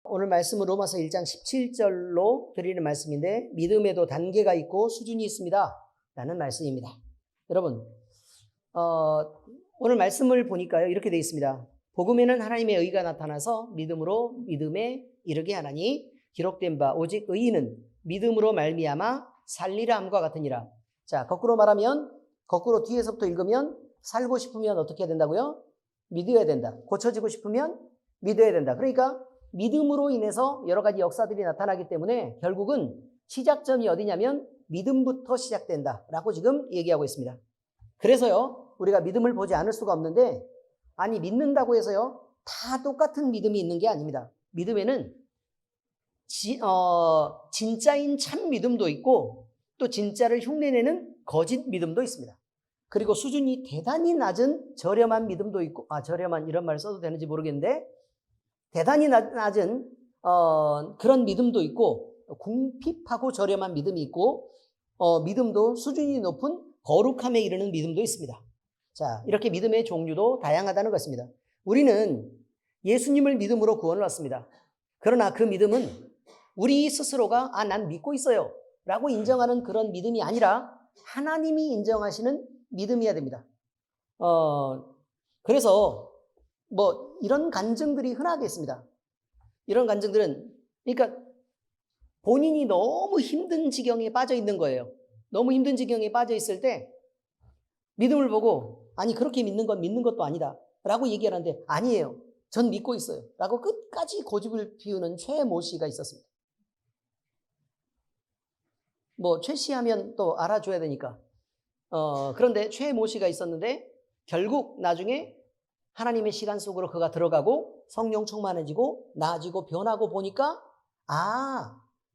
오늘 말씀은 로마서 1장 17절로 드리는 말씀인데 믿음에도 단계가 있고 수준이 있습니다 라는 말씀입니다. 여러분 오늘 말씀을 보니까요 이렇게 되어 있습니다. 복음에는 하나님의 의가 나타나서 믿음으로 믿음에 이르게 하나니 기록된 바 오직 의인은 믿음으로 말미암아 살리라 함과 같으니라. 자, 거꾸로 말하면 거꾸로 뒤에서부터 읽으면 살고 싶으면 어떻게 해야 된다고요? 믿어야 된다. 고쳐지고 싶으면 믿어야 된다. 그러니까 믿음으로 인해서 여러 가지 역사들이 나타나기 때문에 결국은 시작점이 어디냐면 믿음부터 시작된다라고 지금 얘기하고 있습니다. 그래서요 우리가 믿음을 보지 않을 수가 없는데 아니 믿는다고 해서요 다 똑같은 믿음이 있는 게 아닙니다. 믿음에는 진짜인 참 믿음도 있고 또 진짜를 흉내내는 거짓 믿음도 있습니다. 그리고 수준이 대단히 낮은 저렴한 믿음도 있고 저렴한 이런 말 써도 되는지 모르겠는데 대단히 낮은 그런 믿음도 있고 궁핍하고 저렴한 믿음이 있고 믿음도 수준이 높은 거룩함에 이르는 믿음도 있습니다. 자, 이렇게 믿음의 종류도 다양하다는 것입니다. 우리는 예수님을 믿음으로 구원을 받습니다. 그러나 그 믿음은 우리 스스로가 난 믿고 있어요 라고 인정하는 그런 믿음이 아니라 하나님이 인정하시는 믿음이어야 됩니다. 그래서 이런 간증들이 흔하게 있습니다. 이런 간증들은 그러니까 본인이 너무 힘든 지경에 빠져 있는 거예요. 너무 힘든 지경에 빠져 있을 때 믿음을 보고 아니 그렇게 믿는 건 믿는 것도 아니다 라고 얘기하는데 아니에요. 전 믿고 있어요 라고 끝까지 고집을 피우는 최모 씨가 있었습니다. 최 씨 하면 또 알아줘야 되니까 그런데 최모 씨가 있었는데 결국 나중에 하나님의 시간 속으로 그가 들어가고 성령 충만해지고 나아지고 변하고 보니까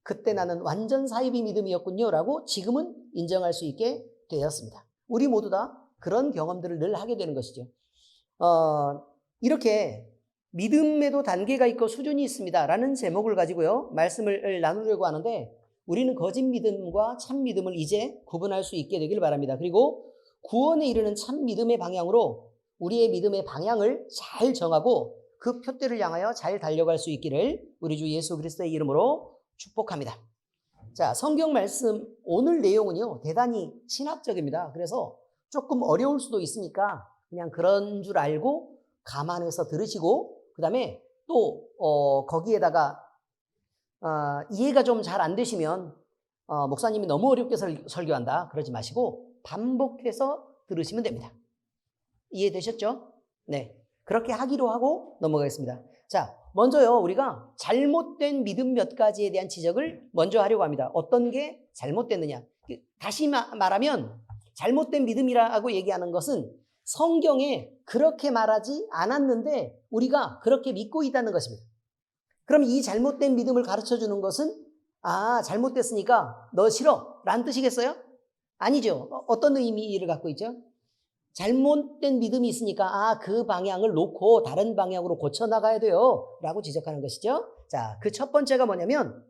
그때 나는 완전 사이비 믿음이었군요 라고 지금은 인정할 수 있게 되었습니다. 우리 모두 다 그런 경험들을 늘 하게 되는 것이죠. 이렇게 믿음에도 단계가 있고 수준이 있습니다 라는 제목을 가지고요 말씀을 나누려고 하는데 우리는 거짓 믿음과 참 믿음을 이제 구분할 수 있게 되길 바랍니다. 그리고 구원에 이르는 참 믿음의 방향으로 우리의 믿음의 방향을 잘 정하고 그 표대를 향하여 잘 달려갈 수 있기를 우리 주 예수 그리스도의 이름으로 축복합니다. 자, 성경 말씀 오늘 내용은요 대단히 신학적입니다. 그래서 조금 어려울 수도 있으니까 그냥 그런 줄 알고 감안해서 들으시고 그 다음에 또 거기에다가 이해가 좀 잘 안 되시면 목사님이 너무 어렵게 설교한다 그러지 마시고 반복해서 들으시면 됩니다. 이해되셨죠? 네, 그렇게 하기로 하고 넘어가겠습니다. 자, 먼저요 우리가 잘못된 믿음 몇 가지에 대한 지적을 먼저 하려고 합니다. 어떤 게 잘못됐느냐. 다시 말하면 잘못된 믿음이라고 얘기하는 것은 성경에 그렇게 말하지 않았는데 우리가 그렇게 믿고 있다는 것입니다. 그럼 이 잘못된 믿음을 가르쳐주는 것은 잘못됐으니까 너 싫어 라는 뜻이겠어요? 아니죠. 어떤 의미를 갖고 있죠? 잘못된 믿음이 있으니까 그 방향을 놓고 다른 방향으로 고쳐나가야 돼요 라고 지적하는 것이죠. 자, 그 첫 번째가 뭐냐면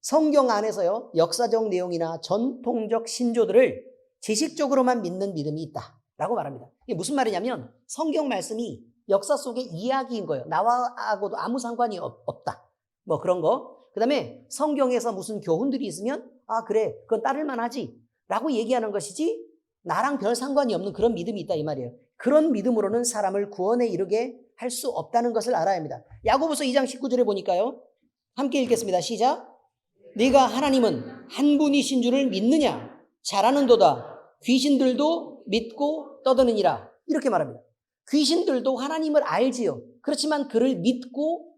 성경 안에서요 역사적 내용이나 전통적 신조들을 지식적으로만 믿는 믿음이 있다 라고 말합니다. 이게 무슨 말이냐면 성경 말씀이 역사 속의 이야기인 거예요. 나와하고도 아무 상관이 없다. 그런 거. 그 다음에 성경에서 무슨 교훈들이 있으면 그래 그건 따를만 하지 라고 얘기하는 것이지 나랑 별 상관이 없는 그런 믿음이 있다 이 말이에요. 그런 믿음으로는 사람을 구원에 이르게 할 수 없다는 것을 알아야 합니다. 야고보서 2장 19절에 보니까요 함께 읽겠습니다. 시작. 네가 하나님은 한 분이신 줄을 믿느냐? 잘하는도다. 귀신들도 믿고 떠드느니라. 이렇게 말합니다. 귀신들도 하나님을 알지요. 그렇지만 그를 믿고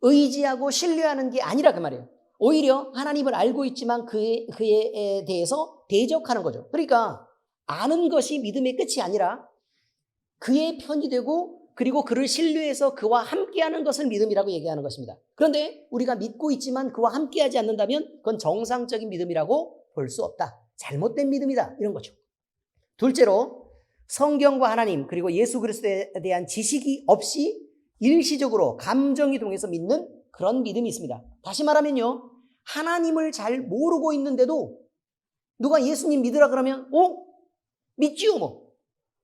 의지하고 신뢰하는 게 아니라 그 말이에요. 오히려 하나님을 알고 있지만 그에 대해서 대적하는 거죠. 그러니까 아는 것이 믿음의 끝이 아니라 그의 편이 되고 그리고 그를 신뢰해서 그와 함께하는 것을 믿음이라고 얘기하는 것입니다. 그런데 우리가 믿고 있지만 그와 함께하지 않는다면 그건 정상적인 믿음이라고 볼 수 없다. 잘못된 믿음이다. 이런 거죠. 둘째로 성경과 하나님 그리고 예수 그리스도에 대한 지식이 없이 일시적으로 감정이 동해서 믿는 그런 믿음이 있습니다. 다시 말하면요 하나님을 잘 모르고 있는데도 누가 예수님 믿으라 그러면 믿지요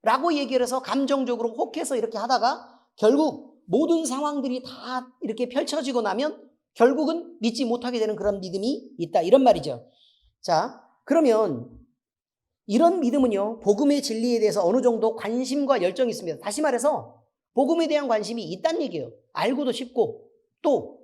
라고 얘기를 해서 감정적으로 혹해서 이렇게 하다가 결국 모든 상황들이 다 이렇게 펼쳐지고 나면 결국은 믿지 못하게 되는 그런 믿음이 있다. 이런 말이죠. 자, 그러면 이런 믿음은요, 복음의 진리에 대해서 어느 정도 관심과 열정이 있습니다. 다시 말해서 복음에 대한 관심이 있다는 얘기예요. 알고도 싶고 또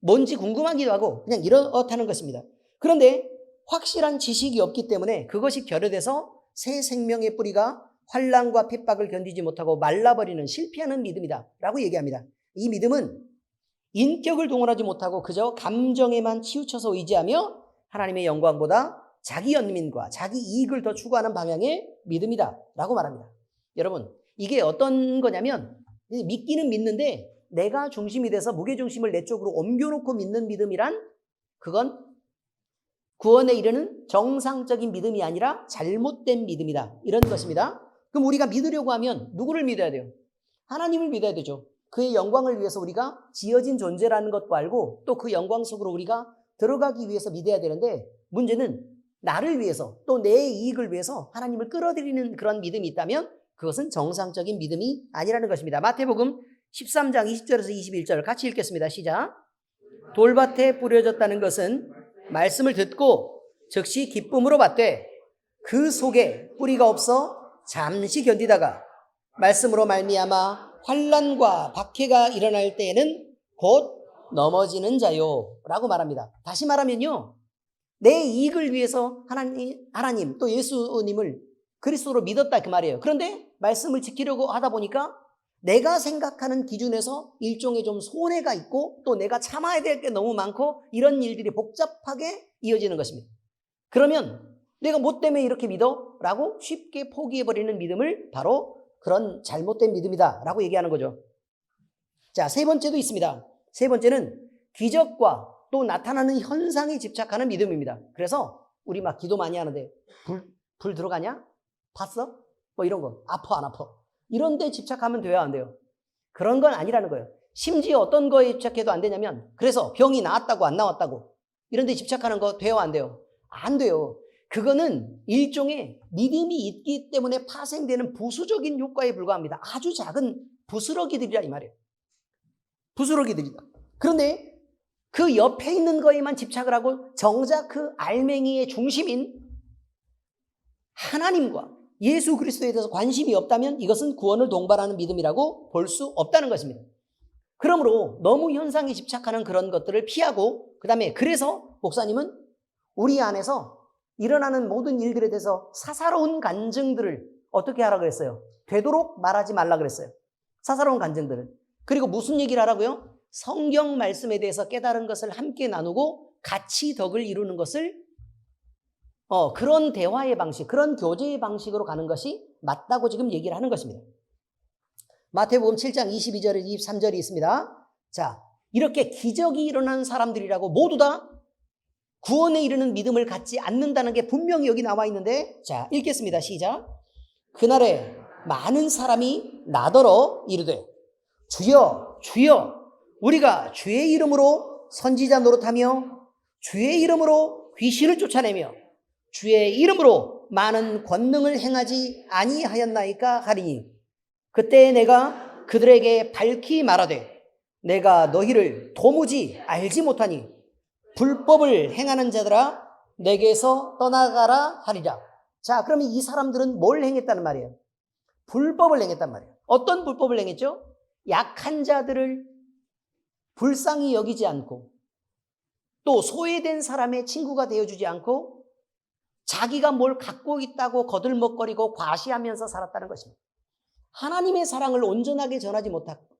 뭔지 궁금하기도 하고 그냥 이렇다는 것입니다. 그런데 확실한 지식이 없기 때문에 그것이 결여돼서 새 생명의 뿌리가 환난과 핍박을 견디지 못하고 말라버리는 실패하는 믿음이다 라고 얘기합니다. 이 믿음은 인격을 동원하지 못하고 그저 감정에만 치우쳐서 의지하며 하나님의 영광보다 자기 연민과 자기 이익을 더 추구하는 방향의 믿음이다 라고 말합니다. 여러분, 이게 어떤 거냐면 믿기는 믿는데 내가 중심이 돼서 무게중심을 내 쪽으로 옮겨놓고 믿는 믿음이란 그건 구원에 이르는 정상적인 믿음이 아니라 잘못된 믿음이다. 이런 것입니다. 그럼 우리가 믿으려고 하면 누구를 믿어야 돼요? 하나님을 믿어야 되죠. 그의 영광을 위해서 우리가 지어진 존재라는 것도 알고 또 그 영광 속으로 우리가 들어가기 위해서 믿어야 되는데 문제는 나를 위해서 또 내 이익을 위해서 하나님을 끌어들이는 그런 믿음이 있다면 그것은 정상적인 믿음이 아니라는 것입니다. 마태복음 13장 20절에서 21절 같이 읽겠습니다. 시작. 돌밭에 뿌려졌다는 것은 말씀을 듣고 즉시 기쁨으로 받되 그 속에 뿌리가 없어 잠시 견디다가 말씀으로 말미암아 환난과 박해가 일어날 때에는 곧 넘어지는 자요 라고 말합니다. 다시 말하면요, 내 이익을 위해서 하나님 또 예수님을 그리스도로 믿었다 그 말이에요. 그런데 말씀을 지키려고 하다 보니까 내가 생각하는 기준에서 일종의 좀 손해가 있고 또 내가 참아야 될 게 너무 많고 이런 일들이 복잡하게 이어지는 것입니다. 그러면 내가 뭐 때문에 이렇게 믿어? 라고 쉽게 포기해버리는 믿음을 바로 그런 잘못된 믿음이다 라고 얘기하는 거죠. 자, 세 번째도 있습니다. 세 번째는 기적과 또 나타나는 현상에 집착하는 믿음입니다. 그래서 우리 막 기도 많이 하는데 불 들어가냐? 봤어? 뭐 이런 거. 아파 안 아파? 이런 데 집착하면 돼요 안 돼요? 그런 건 아니라는 거예요. 심지어 어떤 거에 집착해도 안 되냐면 그래서 병이 나았다고 안 나왔다고 이런 데 집착하는 거 돼요 안 돼요? 안 돼요. 그거는 일종의 믿음이 있기 때문에 파생되는 부수적인 효과에 불과합니다. 아주 작은 부스러기들이라 이 말이에요. 부스러기들이다. 그런데 그 옆에 있는 거에만 집착을 하고 정작 그 알맹이의 중심인 하나님과 예수 그리스도에 대해서 관심이 없다면 이것은 구원을 동반하는 믿음이라고 볼 수 없다는 것입니다. 그러므로 너무 현상에 집착하는 그런 것들을 피하고 그다음에 그래서 목사님은 우리 안에서 일어나는 모든 일들에 대해서 사사로운 간증들을 어떻게 하라 그랬어요? 되도록 말하지 말라 그랬어요. 사사로운 간증들을. 그리고 무슨 얘기를 하라고요? 성경 말씀에 대해서 깨달은 것을 함께 나누고 같이 덕을 이루는 것을 그런 대화의 방식, 그런 교제의 방식으로 가는 것이 맞다고 지금 얘기를 하는 것입니다. 마태복음 7장 22절에 23절이 있습니다. 자, 이렇게 기적이 일어나는 사람들이라고 모두 다 구원에 이르는 믿음을 갖지 않는다는 게 분명히 여기 나와 있는데, 자, 읽겠습니다. 시작. 그날에 많은 사람이 나더러 이르되 주여 주여 우리가 주의 이름으로 선지자 노릇하며 주의 이름으로 귀신을 쫓아내며 주의 이름으로 많은 권능을 행하지 아니하였나이까 하리니 그때 내가 그들에게 밝히 말하되 내가 너희를 도무지 알지 못하니 불법을 행하는 자들아 내게서 떠나가라 하리라. 자, 그러면 이 사람들은 뭘 행했다는 말이에요? 불법을 행했단 말이에요. 어떤 불법을 행했죠? 약한 자들을 불쌍히 여기지 않고 또 소외된 사람의 친구가 되어주지 않고 자기가 뭘 갖고 있다고 거들먹거리고 과시하면서 살았다는 것입니다. 하나님의 사랑을 온전하게 전하지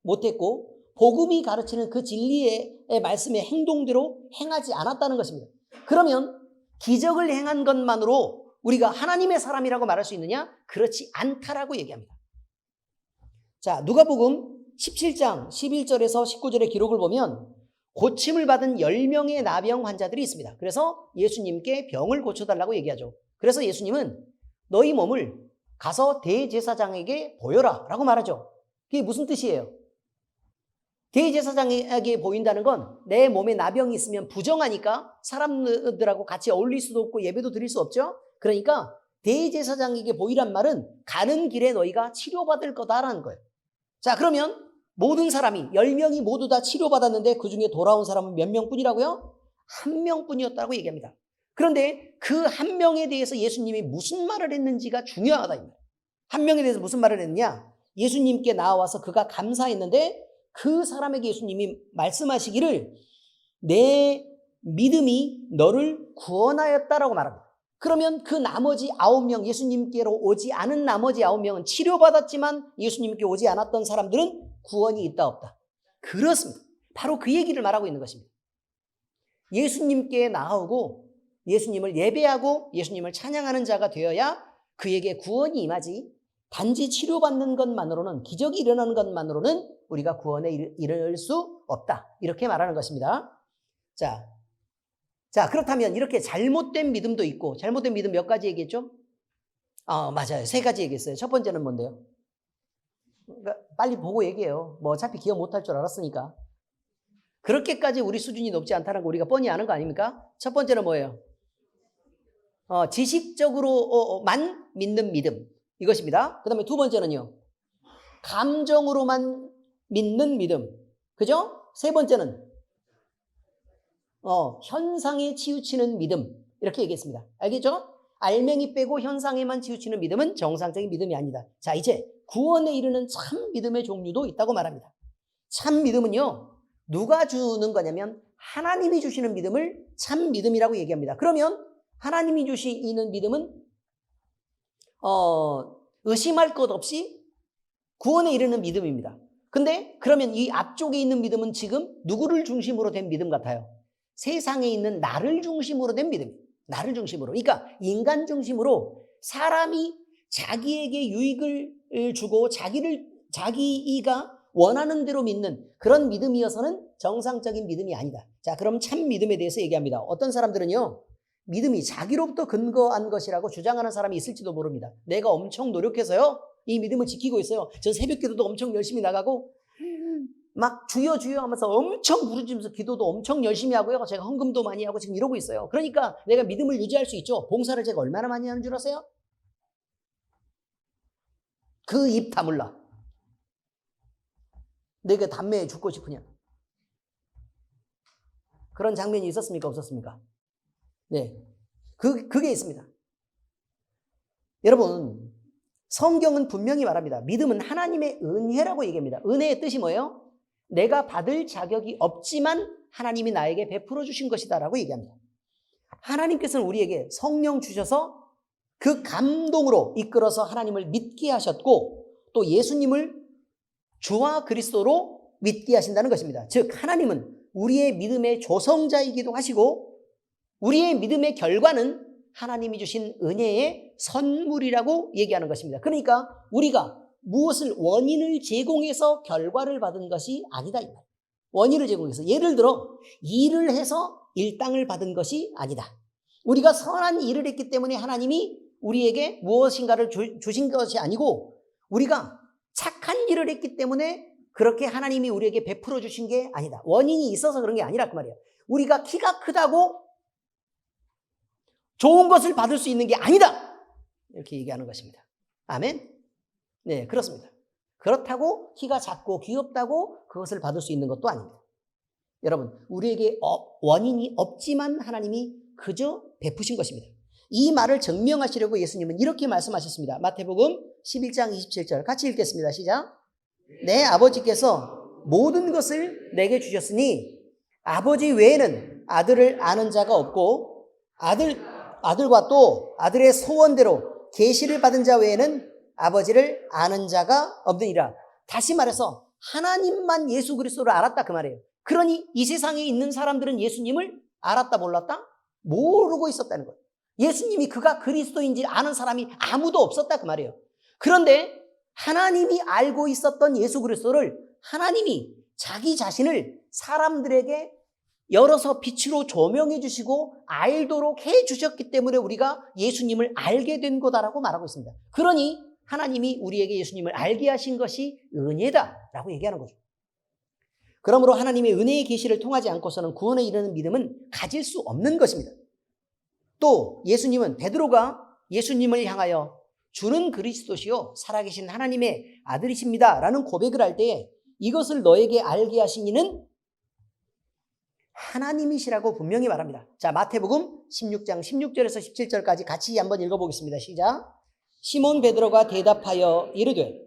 못했고 복음이 가르치는 그 진리의 말씀의 행동대로 행하지 않았다는 것입니다. 그러면 기적을 행한 것만으로 우리가 하나님의 사람이라고 말할 수 있느냐? 그렇지 않다라고 얘기합니다. 자, 누가복음 17장 11절에서 19절의 기록을 보면 고침을 받은 10명의 나병 환자들이 있습니다. 그래서 예수님께 병을 고쳐달라고 얘기하죠. 그래서 예수님은 너희 몸을 가서 대제사장에게 보여라 라고 말하죠. 그게 무슨 뜻이에요? 대제사장에게 보인다는 건 내 몸에 나병이 있으면 부정하니까 사람들하고 같이 어울릴 수도 없고 예배도 드릴 수 없죠. 그러니까 대제사장에게 보이란 말은 가는 길에 너희가 치료받을 거다라는 거예요. 자, 그러면 모든 사람이 10명이 모두 다 치료받았는데 그중에 돌아온 사람은 몇 명뿐이라고요? 한 명뿐이었다고 얘기합니다. 그런데 그 한 명에 대해서 예수님이 무슨 말을 했는지가 중요하다. 이 말이에요. 한 명에 대해서 무슨 말을 했느냐? 예수님께 나와서 그가 감사했는데 그 사람에게 예수님이 말씀하시기를 내 믿음이 너를 구원하였다라고 말합니다. 그러면 그 나머지 9명, 예수님께로 오지 않은 나머지 9명은 치료받았지만 예수님께 오지 않았던 사람들은 구원이 있다 없다. 그렇습니다. 바로 그 얘기를 말하고 있는 것입니다. 예수님께 나아오고 예수님을 예배하고 예수님을 찬양하는 자가 되어야 그에게 구원이 임하지, 단지 치료받는 것만으로는, 기적이 일어나는 것만으로는 우리가 구원에 이를 수 없다. 이렇게 말하는 것입니다. 자, 그렇다면 이렇게 잘못된 믿음도 있고, 잘못된 믿음 몇 가지 얘기했죠? 맞아요. 3가지 얘기했어요. 첫 번째는 뭔데요? 그러니까 빨리 보고 얘기해요. 뭐 어차피 기억 못할 줄 알았으니까. 그렇게까지 우리 수준이 높지 않다는 거 우리가 뻔히 아는 거 아닙니까? 첫 번째는 뭐예요? 지식적으로만 믿는 믿음. 이것입니다. 그 다음에 두 번째는요. 감정으로만 믿는 믿음. 그죠? 세 번째는 현상에 치우치는 믿음. 이렇게 얘기했습니다. 알겠죠? 알맹이 빼고 현상에만 치우치는 믿음은 정상적인 믿음이 아니다. 자, 이제 구원에 이르는 참 믿음의 종류도 있다고 말합니다. 참 믿음은요. 누가 주는 거냐면 하나님이 주시는 믿음을 참 믿음이라고 얘기합니다. 그러면 하나님이 주시는 믿음은 의심할 것 없이 구원에 이르는 믿음입니다. 근데 그러면 이 앞쪽에 있는 믿음은 지금 누구를 중심으로 된 믿음 같아요? 세상에 있는 나를 중심으로 된 믿음이에요. 나를 중심으로. 그러니까 인간 중심으로 사람이 자기에게 유익을 주고 자기가 원하는 대로 믿는 그런 믿음이어서는 정상적인 믿음이 아니다. 자, 그럼 참 믿음에 대해서 얘기합니다. 어떤 사람들은요, 믿음이 자기로부터 근거한 것이라고 주장하는 사람이 있을지도 모릅니다. 내가 엄청 노력해서요, 이 믿음을 지키고 있어요. 저 새벽 기도도 엄청 열심히 나가고, 막 주여 주여 하면서 엄청 부르짖으면서 기도도 엄청 열심히 하고요. 제가 헌금도 많이 하고 지금 이러고 있어요. 그러니까 내가 믿음을 유지할 수 있죠. 봉사를 제가 얼마나 많이 하는 줄 아세요? 그 입 다물라. 내가 담배에 죽고 싶으냐. 그런 장면이 있었습니까? 없었습니까? 네. 그게 있습니다. 여러분, 성경은 분명히 말합니다. 믿음은 하나님의 은혜라고 얘기합니다. 은혜의 뜻이 뭐예요? 내가 받을 자격이 없지만 하나님이 나에게 베풀어 주신 것이다라고 얘기합니다. 하나님께서는 우리에게 성령 주셔서 그 감동으로 이끌어서 하나님을 믿게 하셨고 또 예수님을 주와 그리스도로 믿게 하신다는 것입니다. 즉 하나님은 우리의 믿음의 조성자이기도 하시고 우리의 믿음의 결과는 하나님이 주신 은혜의 선물이라고 얘기하는 것입니다. 그러니까 우리가 무엇을 원인을 제공해서 결과를 받은 것이 아니다. 원인을 제공해서 예를 들어 일을 해서 일당을 받은 것이 아니다. 우리가 선한 일을 했기 때문에 하나님이 우리에게 무엇인가를 주신 것이 아니고 우리가 착한 일을 했기 때문에 그렇게 하나님이 우리에게 베풀어 주신 게 아니다. 원인이 있어서 그런 게 아니라 그 말이에요. 우리가 키가 크다고 좋은 것을 받을 수 있는 게 아니다. 이렇게 얘기하는 것입니다. 아멘? 네, 그렇습니다. 그렇다고 키가 작고 귀엽다고 그것을 받을 수 있는 것도 아닙니다. 여러분, 우리에게 원인이 없지만 하나님이 그저 베푸신 것입니다. 이 말을 증명하시려고 예수님은 이렇게 말씀하셨습니다. 마태복음 11장 27절 같이 읽겠습니다. 시작. 내 아버지께서 모든 것을 내게 주셨으니 아버지 외에는 아들을 아는 자가 없고 아들과 또 아들의 소원대로 계시를 받은 자 외에는 아버지를 아는 자가 없느니라. 다시 말해서 하나님만 예수 그리스도를 알았다 그 말이에요. 그러니 이 세상에 있는 사람들은 예수님을 알았다 몰랐다? 모르고 있었다는 거예요. 예수님이 그가 그리스도인지 아는 사람이 아무도 없었다 그 말이에요. 그런데 하나님이 알고 있었던 예수 그리스도를 하나님이 자기 자신을 사람들에게 열어서 빛으로 조명해 주시고 알도록 해 주셨기 때문에 우리가 예수님을 알게 된 거다라고 말하고 있습니다. 그러니 하나님이 우리에게 예수님을 알게 하신 것이 은혜다라고 얘기하는 거죠. 그러므로 하나님의 은혜의 계시를 통하지 않고서는 구원에 이르는 믿음은 가질 수 없는 것입니다. 또 예수님은 베드로가 예수님을 향하여 주는 그리스도시요 살아계신 하나님의 아들이십니다 라는 고백을 할 때에 이것을 너에게 알게 하신 이는 하나님이시라고 분명히 말합니다. 자, 마태복음 16장 16절에서 17절까지 같이 한번 읽어보겠습니다. 시작. 시몬 베드로가 대답하여 이르되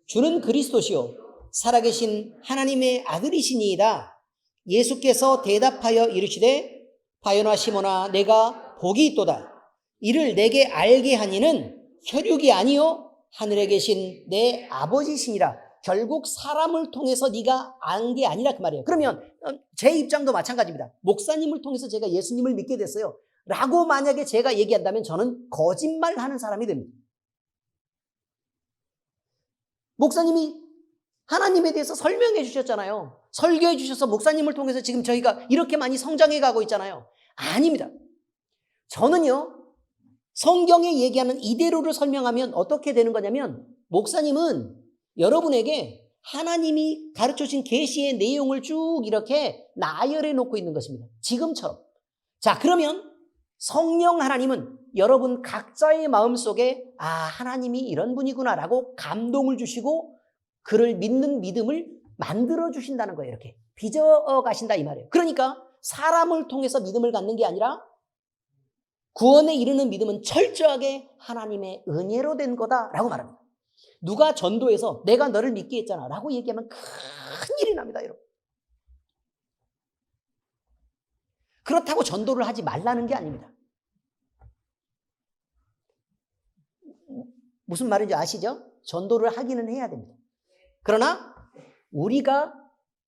주는 그리스도시요 살아계신 하나님의 아들이시니이다. 예수께서 대답하여 이르시되 바요나 시몬아 내가 복이 있도다. 이를 내게 알게 하니는 혈육이 아니요 하늘에 계신 내 아버지시니라. 결국 사람을 통해서 네가 안 게 아니라 그 말이에요. 그러면 제 입장도 마찬가지입니다. 목사님을 통해서 제가 예수님을 믿게 됐어요 라고 만약에 제가 얘기한다면 저는 거짓말하는 사람이 됩니다. 목사님이 하나님에 대해서 설명해 주셨잖아요. 설교해 주셔서 목사님을 통해서 지금 저희가 이렇게 많이 성장해 가고 있잖아요. 아닙니다. 저는요 성경에 얘기하는 이대로를 설명하면 어떻게 되는 거냐면 목사님은 여러분에게 하나님이 가르쳐주신 계시의 내용을 쭉 이렇게 나열해 놓고 있는 것입니다. 지금처럼. 자, 그러면 성령 하나님은 여러분 각자의 마음속에 아, 하나님이 이런 분이구나라고 감동을 주시고 그를 믿는 믿음을 만들어 주신다는 거예요. 이렇게 빚어 가신다 이 말이에요. 그러니까 사람을 통해서 믿음을 갖는 게 아니라 구원에 이르는 믿음은 철저하게 하나님의 은혜로 된 거다라고 말합니다. 누가 전도해서 내가 너를 믿게 했잖아 라고 얘기하면 큰일이 납니다, 여러분. 그렇다고 전도를 하지 말라는 게 아닙니다. 무슨 말인지 아시죠? 전도를 하기는 해야 됩니다. 그러나 우리가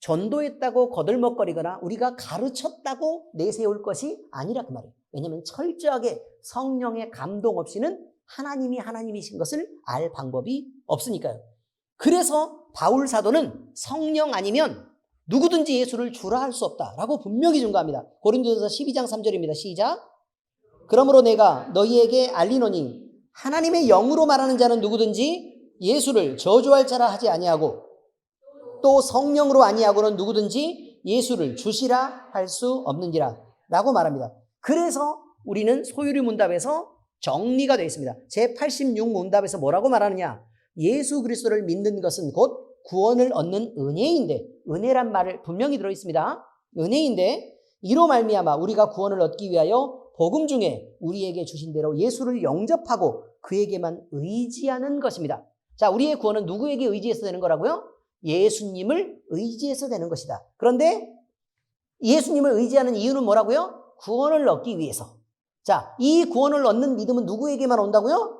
전도했다고 거들먹거리거나 우리가 가르쳤다고 내세울 것이 아니라 그 말이에요. 왜냐하면 철저하게 성령의 감동 없이는 하나님이 하나님이신 것을 알 방법이 없으니까요. 그래서 바울 사도는 성령 아니면 누구든지 예수를 주라 할 수 없다라고 분명히 증거합니다. 고린도전서 12장 3절입니다. 시작. 그러므로 내가 너희에게 알리노니 하나님의 영으로 말하는 자는 누구든지 예수를 저주할 자라 하지 아니하고 또 성령으로 아니하고는 누구든지 예수를 주시라 할 수 없는지라 라고 말합니다. 그래서 우리는 소유리 문답에서 정리가 되어 있습니다. 제86 문답에서 뭐라고 말하느냐? 예수 그리스도를 믿는 것은 곧 구원을 얻는 은혜인데, 은혜란 말을 분명히 들어있습니다. 은혜인데 이로 말미암아 우리가 구원을 얻기 위하여 복음 중에 우리에게 주신 대로 예수를 영접하고 그에게만 의지하는 것입니다. 자, 우리의 구원은 누구에게 의지해서 되는 거라고요? 예수님을 의지해서 되는 것이다. 그런데 예수님을 의지하는 이유는 뭐라고요? 구원을 얻기 위해서. 자, 이 구원을 얻는 믿음은 누구에게만 온다고요?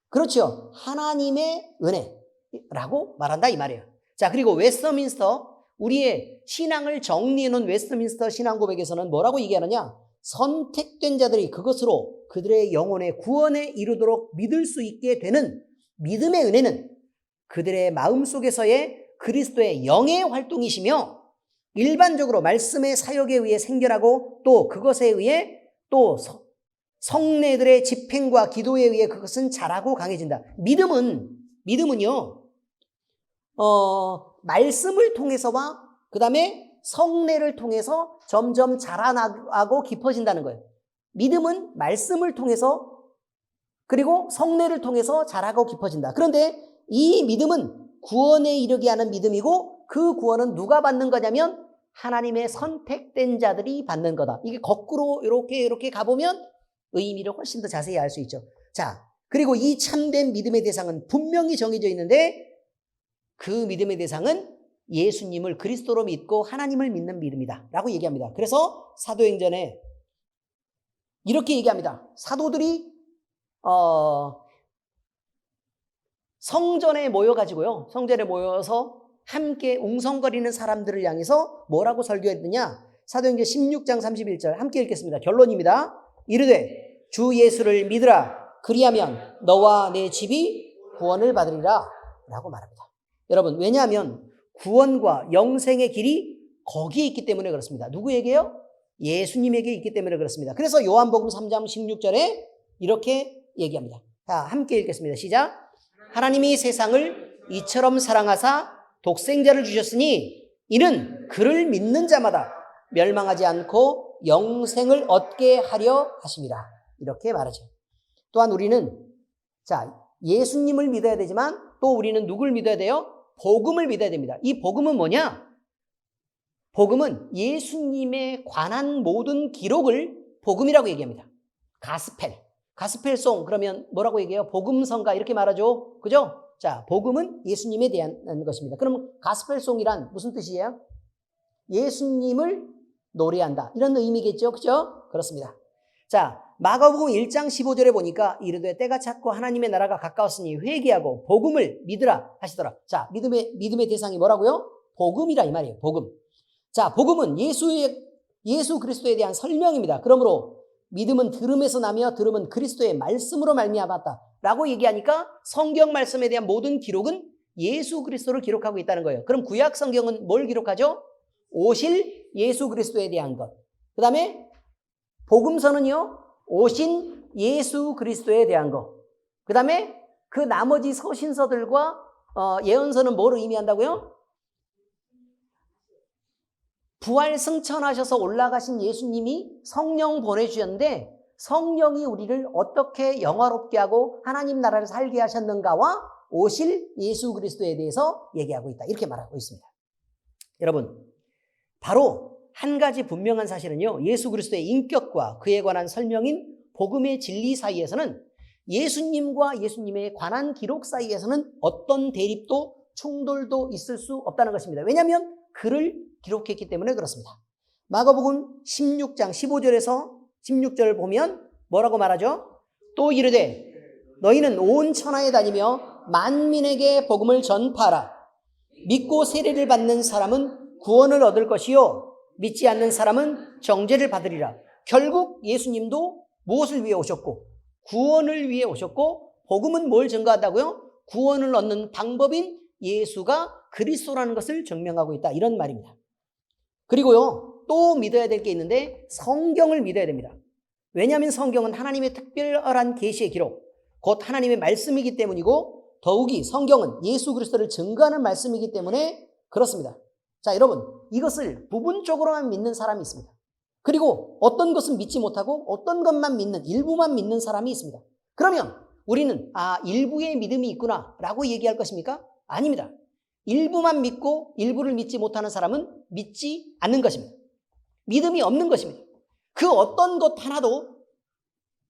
그렇죠. 하나님의 은혜라고 말한다 이 말이에요. 자, 그리고 웨스터민스터, 우리의 신앙을 정리해 놓은 웨스터민스터 신앙고백에서는 뭐라고 얘기하느냐? 선택된 자들이 그것으로 그들의 영혼의 구원에 이르도록 믿을 수 있게 되는 믿음의 은혜는 그들의 마음속에서의 그리스도의 영의 활동이시며 일반적으로 말씀의 사역에 의해 생겨나고 또 그것에 의해 또 성례들의 집행과 기도에 의해 그것은 자라고 강해진다. 믿음은요, 말씀을 통해서와 그 다음에 성례를 통해서 점점 자라나고 깊어진다는 거예요. 믿음은 말씀을 통해서 그리고 성례를 통해서 자라고 깊어진다. 그런데 이 믿음은 구원에 이르게 하는 믿음이고 그 구원은 누가 받는 거냐면 하나님의 선택된 자들이 받는 거다. 이게 거꾸로 이렇게 가보면 의미를 훨씬 더 자세히 알 수 있죠. 자, 그리고 이 참된 믿음의 대상은 분명히 정해져 있는데 그 믿음의 대상은 예수님을 그리스도로 믿고 하나님을 믿는 믿음이다 라고 얘기합니다. 그래서 사도행전에 이렇게 얘기합니다. 사도들이 성전에 모여가지고요. 성전에 모여서 함께 웅성거리는 사람들을 향해서 뭐라고 설교했느냐? 사도행전 16장 31절 함께 읽겠습니다. 결론입니다. 이르되 주 예수를 믿으라. 그리하면 너와 내 집이 구원을 받으리라 라고 말합니다. 여러분, 왜냐하면 구원과 영생의 길이 거기에 있기 때문에 그렇습니다. 누구에게요? 예수님에게 있기 때문에 그렇습니다. 그래서 요한복음 3장 16절에 이렇게 얘기합니다. 자, 함께 읽겠습니다. 시작. 하나님이 세상을 이처럼 사랑하사 독생자를 주셨으니 이는 그를 믿는 자마다 멸망하지 않고 영생을 얻게 하려 하심이라. 이렇게 말하죠. 또한 우리는 자, 예수님을 믿어야 되지만 또 우리는 누굴 믿어야 돼요? 복음을 믿어야 됩니다. 이 복음은 뭐냐? 복음은 예수님에 관한 모든 기록을 복음이라고 얘기합니다. 가스펠송 그러면 뭐라고 얘기해요? 복음성가 이렇게 말하죠. 그죠? 자, 복음은 예수님에 대한 것입니다. 그럼 가스펠송이란 무슨 뜻이에요? 예수님을 노래한다. 이런 의미겠죠. 그죠? 그렇습니다. 자, 마가복음 1장 15절에 보니까 이르되 때가 찼고 하나님의 나라가 가까웠으니 회개하고 복음을 믿으라 하시더라. 자, 믿음의 대상이 뭐라고요? 복음이라 이 말이에요. 복음. 자, 복음은 예수 그리스도에 대한 설명입니다. 그러므로 믿음은 들음에서 나며 들음은 그리스도의 말씀으로 말미암았다 라고 얘기하니까 성경 말씀에 대한 모든 기록은 예수 그리스도를 기록하고 있다는 거예요. 그럼 구약 성경은 뭘 기록하죠? 오실 예수 그리스도에 대한 것. 그 다음에 복음서는요, 오신 예수 그리스도에 대한 것. 그 다음에 그 나머지 서신서들과 예언서는 뭘 의미한다고요? 부활 승천하셔서 올라가신 예수님이 성령 보내주셨는데 성령이 우리를 어떻게 영화롭게 하고 하나님 나라를 살게 하셨는가와 오실 예수 그리스도에 대해서 얘기하고 있다. 이렇게 말하고 있습니다. 여러분, 바로 한 가지 분명한 사실은요. 예수 그리스도의 인격과 그에 관한 설명인 복음의 진리 사이에서는 예수님과 예수님에 관한 기록 사이에서는 어떤 대립도 충돌도 있을 수 없다는 것입니다. 왜냐하면 그를 기록했기 때문에 그렇습니다. 마가복음 16장 15절에서 16절을 보면 뭐라고 말하죠? 또 이르되 너희는 온 천하에 다니며 만민에게 복음을 전파하라. 믿고 세례를 받는 사람은 구원을 얻을 것이요 믿지 않는 사람은 정죄를 받으리라. 결국 예수님도 무엇을 위해 오셨고 구원을 위해 오셨고 복음은 뭘 증거한다고요? 구원을 얻는 방법인 예수가 그리스도라는 것을 증명하고 있다. 이런 말입니다. 그리고요, 또 믿어야 될 게 있는데 성경을 믿어야 됩니다. 왜냐하면 성경은 하나님의 특별한 계시의 기록, 곧 하나님의 말씀이기 때문이고 더욱이 성경은 예수 그리스도를 증거하는 말씀이기 때문에 그렇습니다. 자, 여러분, 이것을 부분적으로만 믿는 사람이 있습니다. 그리고 어떤 것은 믿지 못하고 어떤 것만 믿는, 일부만 믿는 사람이 있습니다. 그러면 우리는 일부의 믿음이 있구나 라고 얘기할 것입니까? 아닙니다. 일부만 믿고 일부를 믿지 못하는 사람은 믿지 않는 것입니다. 믿음이 없는 것입니다. 그 어떤 것 하나도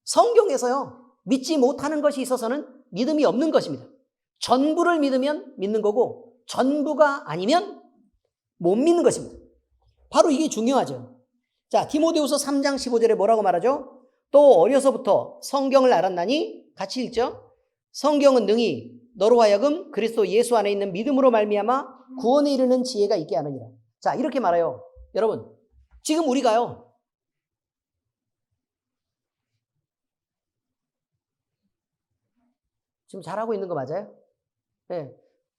성경에서요, 믿지 못하는 것이 있어서는 믿음이 없는 것입니다. 전부를 믿으면 믿는 거고 전부가 아니면 못 믿는 것입니다. 바로 이게 중요하죠. 자, 디모데후서 3장 15절에 뭐라고 말하죠? 또 어려서부터 성경을 알았나니 같이 읽죠. 성경은 능히 너로 하여금 그리스도 예수 안에 있는 믿음으로 말미암아 구원에 이르는 지혜가 있게 하느니라. 자, 이렇게 말해요. 여러분, 지금 우리가요, 지금 잘하고 있는 거 맞아요? 네.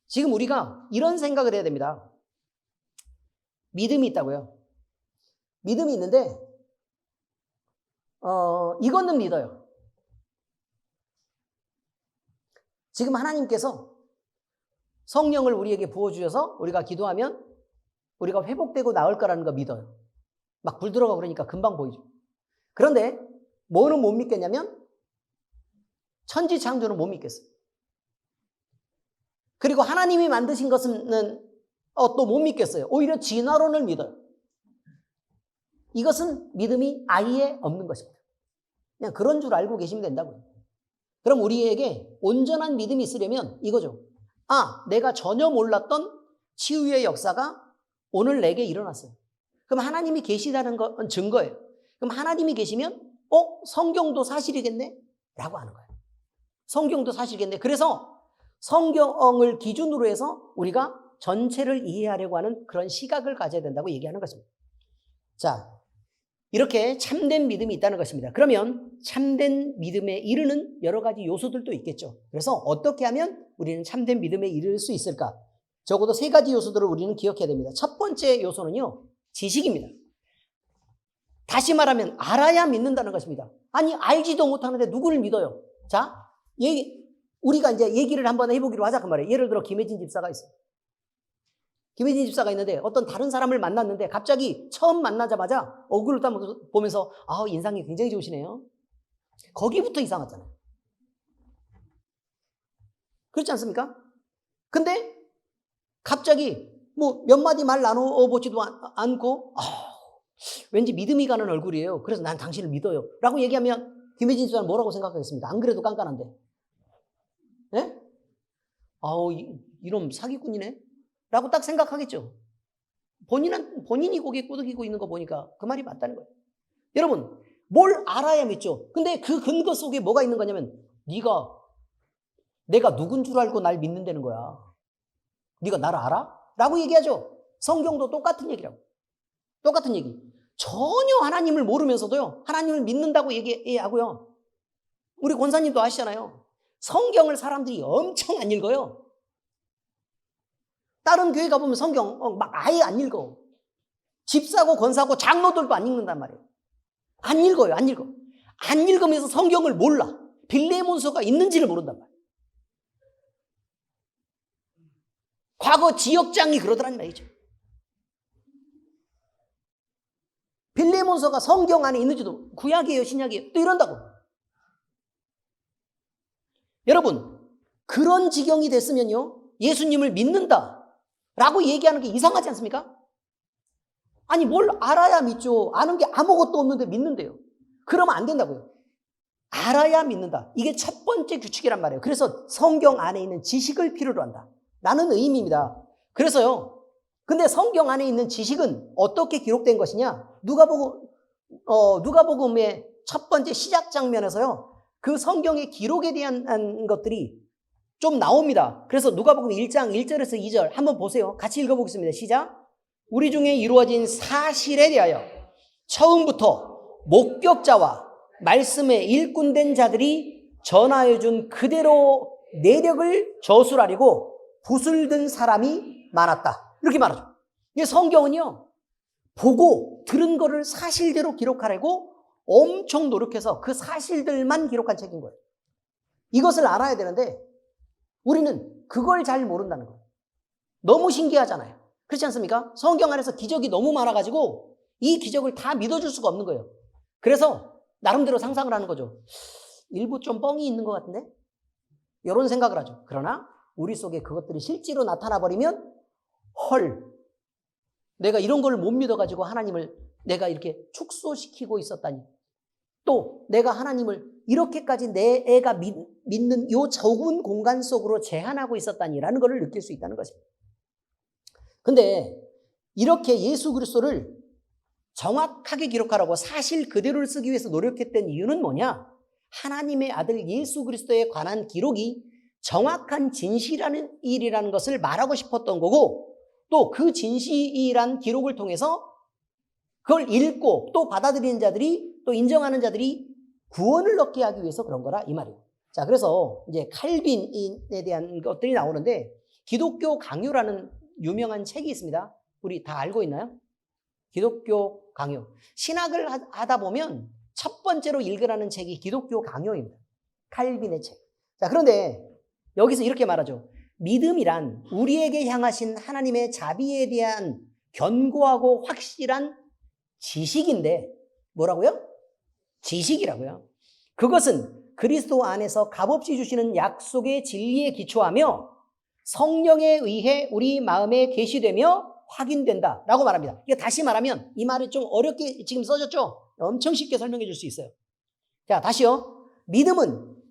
지금 우리가 이런 생각을 해야 됩니다. 믿음이 있다고요. 믿음이 있는데 이거는 믿어요. 지금 하나님께서 성령을 우리에게 부어주셔서 우리가 기도하면 우리가 회복되고 나을 거라는 거 믿어요. 막 불 들어가고 그러니까 금방 보이죠. 그런데 뭐는 못 믿겠냐면 천지창조는 못 믿겠어요. 그리고 하나님이 만드신 것은 또 못 믿겠어요. 오히려 진화론을 믿어요. 이것은 믿음이 아예 없는 것입니다. 그냥 그런 줄 알고 계시면 된다고요. 그럼 우리에게 온전한 믿음이 있으려면 이거죠. 내가 전혀 몰랐던 치유의 역사가 오늘 내게 일어났어요. 그럼 하나님이 계시다는 건 증거예요. 그럼 하나님이 계시면 성경도 사실이겠네? 라고 하는 거예요. 성경도 사실이겠네. 그래서 성경을 기준으로 해서 우리가 전체를 이해하려고 하는 그런 시각을 가져야 된다고 얘기하는 것입니다. 자, 이렇게 참된 믿음이 있다는 것입니다. 그러면 참된 믿음에 이르는 여러 가지 요소들도 있겠죠. 그래서 어떻게 하면 우리는 참된 믿음에 이를 수 있을까? 적어도 3가지 요소들을 우리는 기억해야 됩니다. 첫 번째 요소는요, 지식입니다. 다시 말하면 알아야 믿는다는 것입니다. 아니, 알지도 못하는데 누구를 믿어요? 자, 우리가 이제 얘기를 한번 해보기로 하자 그 말이에요. 예를 들어 김혜진 집사가 있어요. 김혜진 집사가 있는데 어떤 다른 사람을 만났는데 갑자기 처음 만나자마자 얼굴을 딱 보면서 인상이 굉장히 좋으시네요. 거기부터 이상하잖아요. 그렇지 않습니까? 근데 갑자기 뭐 몇 마디 말 나눠보지도 않고 왠지 믿음이 가는 얼굴이에요. 그래서 난 당신을 믿어요 라고 얘기하면 김혜진 씨는 뭐라고 생각하겠습니까? 안 그래도 깐깐한데. 예? 이놈 사기꾼이네 라고 딱 생각하겠죠. 본인이 고개 끄덕이고 있는 거 보니까 그 말이 맞다는 거예요. 여러분, 뭘 알아야 믿죠. 근데 그 근거 속에 뭐가 있는 거냐면 내가 누군 줄 알고 날 믿는다는 거야. 네가 나를 알아? 라고 얘기하죠. 성경도 똑같은 얘기라고. 똑같은 얘기. 전혀 하나님을 모르면서도요, 하나님을 믿는다고 얘기하고요. 우리 권사님도 아시잖아요. 성경을 사람들이 엄청 안 읽어요. 다른 교회 가보면 성경 막 아예 안 읽어. 집사고 권사고 장로들도 안 읽는단 말이에요. 안 읽어요. 안 읽어. 안 읽으면서 성경을 몰라. 빌레몬서가 있는지를 모른단 말이에요. 과거 지역장이 그러더란 말이죠. 빌레몬서가 성경 안에 있는지도 구약이에요, 신약이에요. 또 이런다고. 여러분, 그런 지경이 됐으면요, 예수님을 믿는다라고 얘기하는 게 이상하지 않습니까? 아니, 뭘 알아야 믿죠. 아는 게 아무것도 없는데 믿는데요. 그러면 안 된다고요. 알아야 믿는다. 이게 첫 번째 규칙이란 말이에요. 그래서 성경 안에 있는 지식을 필요로 한다 라는 의미입니다. 그래서요, 근데 성경 안에 있는 지식은 어떻게 기록된 것이냐? 누가복음의 첫 번째 시작 장면에서요, 그 성경의 기록에 대한 것들이 좀 나옵니다. 그래서 누가복음 1장 1절에서 2절 한번 보세요. 같이 읽어보겠습니다. 시작. 우리 중에 이루어진 사실에 대하여 처음부터 목격자와 말씀에 일꾼된 자들이 전하여 준 그대로 내력을 저술하려고 붓을 든 사람이 많았다. 이렇게 말하죠. 이 성경은요, 보고 들은 거를 사실대로 기록하려고 엄청 노력해서 그 사실들만 기록한 책인 거예요. 이것을 알아야 되는데 우리는 그걸 잘 모른다는 거예요. 너무 신기하잖아요. 그렇지 않습니까? 성경 안에서 기적이 너무 많아가지고 이 기적을 다 믿어줄 수가 없는 거예요. 그래서 나름대로 상상을 하는 거죠. 일부 좀 뻥이 있는 것 같은데? 이런 생각을 하죠. 그러나 우리 속에 그것들이 실제로 나타나 버리면 헐, 내가 이런 걸 못 믿어가지고 하나님을 내가 이렇게 축소시키고 있었다니, 또 내가 하나님을 이렇게까지 내 애가 믿는 이 좁은 공간 속으로 제한하고 있었다니라는 것을 느낄 수 있다는 것입니다. 근데 이렇게 예수 그리스도를 정확하게 기록하라고 사실 그대로를 쓰기 위해서 노력했던 이유는 뭐냐? 하나님의 아들 예수 그리스도에 관한 기록이 정확한 진실이라는 일이라는 것을 말하고 싶었던 거고, 또 그 진실이란 기록을 통해서 그걸 읽고 또 받아들이는 자들이, 또 인정하는 자들이 구원을 얻게 하기 위해서 그런 거라 이 말이에요. 자, 그래서 이제 칼빈에 대한 것들이 나오는데, 기독교 강요라는 유명한 책이 있습니다. 우리 다 알고 있나요? 기독교 강요. 신학을 하다 보면 첫 번째로 읽으라는 책이 기독교 강요입니다. 칼빈의 책. 자, 그런데 여기서 이렇게 말하죠. 믿음이란 우리에게 향하신 하나님의 자비에 대한 견고하고 확실한 지식인데, 뭐라고요? 지식이라고요. 그것은 그리스도 안에서 값없이 주시는 약속의 진리에 기초하며 성령에 의해 우리 마음에 계시되며 확인된다 라고 말합니다. 이게 다시 말하면, 이 말이 좀 어렵게 지금 써졌죠? 엄청 쉽게 설명해 줄 수 있어요. 자, 다시요. 믿음은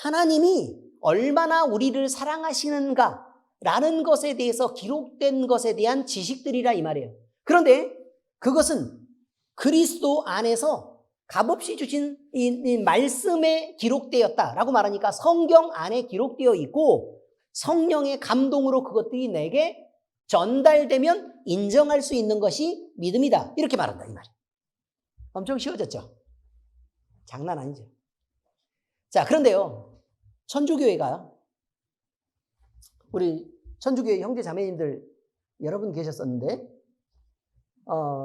하나님이 얼마나 우리를 사랑하시는가 라는 것에 대해서 기록된 것에 대한 지식들이라 이 말이에요. 그런데 그것은 그리스도 안에서 값없이 주신 이 말씀에 기록되었다라고 말하니까 성경 안에 기록되어 있고, 성령의 감동으로 그것들이 내게 전달되면 인정할 수 있는 것이 믿음이다, 이렇게 말한다 이 말이에요. 엄청 쉬워졌죠? 장난 아니죠? 자, 그런데요, 천주교회가, 우리 천주교회 형제 자매님들 여러분 계셨었는데,